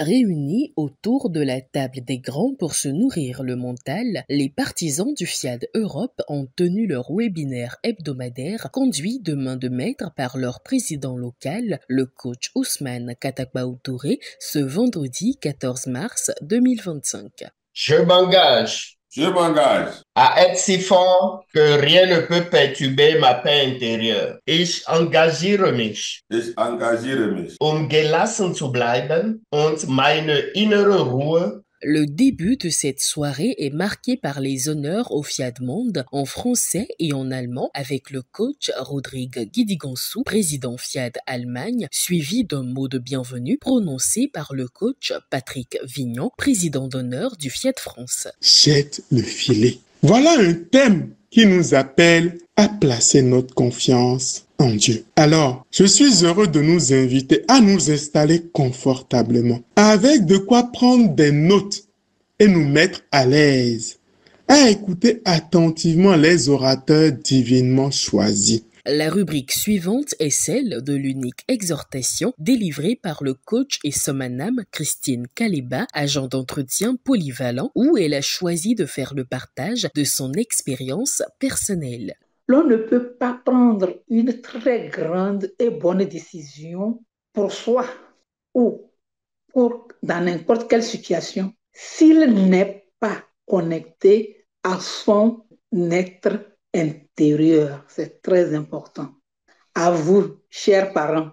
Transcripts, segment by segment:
Réunis autour de la table des grands pour se nourrir le mental, les partisans du FIAD Europe ont tenu leur webinaire hebdomadaire conduit de main de maître par leur président local, le coach Ousmane Katakbaou Touré, ce vendredi 14 mars 2025. Je m'engage à être si fort que rien ne peut perturber ma paix intérieure. Ich engagiere mich, gelassen zu bleiben und meine innere Ruhe. Le début de cette soirée est marqué par les honneurs au FIAD Monde en français et en allemand avec le coach Rodrigue Guidigansou, président FIAD Allemagne, suivi d'un mot de bienvenue prononcé par le coach Patrick Vignon, président d'honneur du FIAD France. Jette le filet. Voilà un thème qui nous appelle à placer notre confiance en Dieu. Alors, je suis heureux de nous inviter à nous installer confortablement, avec de quoi prendre des notes et nous mettre à l'aise, à écouter attentivement les orateurs divinement choisis. La rubrique suivante est celle de l'unique exhortation délivrée par le coach et sommanam Christine Kaleba, agent d'entretien polyvalent, où elle a choisi de faire le partage de son expérience personnelle. L'on ne peut pas prendre une très grande et bonne décision pour soi ou dans n'importe quelle situation s'il n'est pas connecté à son être intérieur. C'est très important. À vous, chers parents,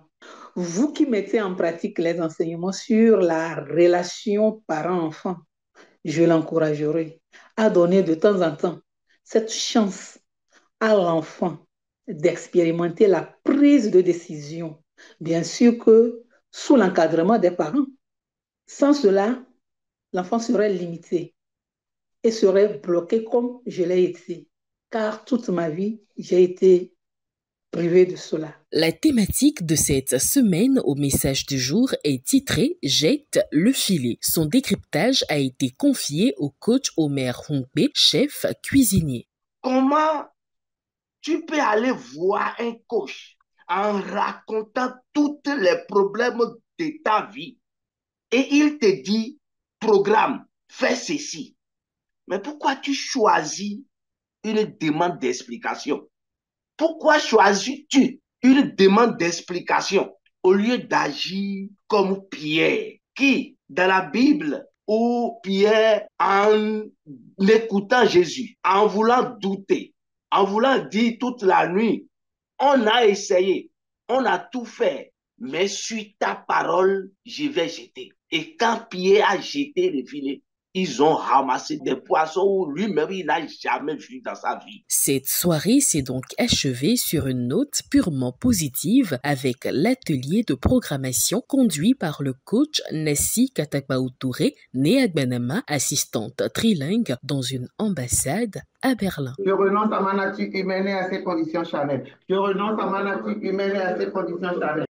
vous qui mettez en pratique les enseignements sur la relation parent-enfant, je l'encouragerai à donner de temps en temps cette chance à l'enfant d'expérimenter la prise de décision. Bien sûr que sous l'encadrement des parents. Sans cela, l'enfant serait limité et serait bloqué comme je l'ai été. Car toute ma vie, j'ai été privé de cela. La thématique de cette semaine au message du jour est titrée « Jette le filet ». Son décryptage a été confié au coach Omer Hongbe, chef cuisinier. Comment tu peux aller voir un coach en racontant tous les problèmes de ta vie et il te dit « programme, fais ceci ». Mais pourquoi tu choisis une demande d'explication? Pourquoi choisis-tu une demande d'explication au lieu d'agir comme Pierre, qui, dans la Bible, où Pierre, en écoutant Jésus, en voulant douter, en voulant dire toute la nuit, on a essayé, on a tout fait, mais sur ta parole, je vais jeter. Et quand Pierre a jeté le filet, ils ont ramassé des poissons où lui-même, il n'a jamais vu dans sa vie. Cette soirée s'est donc achevée sur une note purement positive avec l'atelier de programmation conduit par le coach Nassi Katakbaou Touré, né à Gbanama, assistante trilingue dans une ambassade à Berlin. Je renonce à ma nature humaine et à ses conditions charnelles. Je renonce à ma nature humaine et à ses conditions charnelles.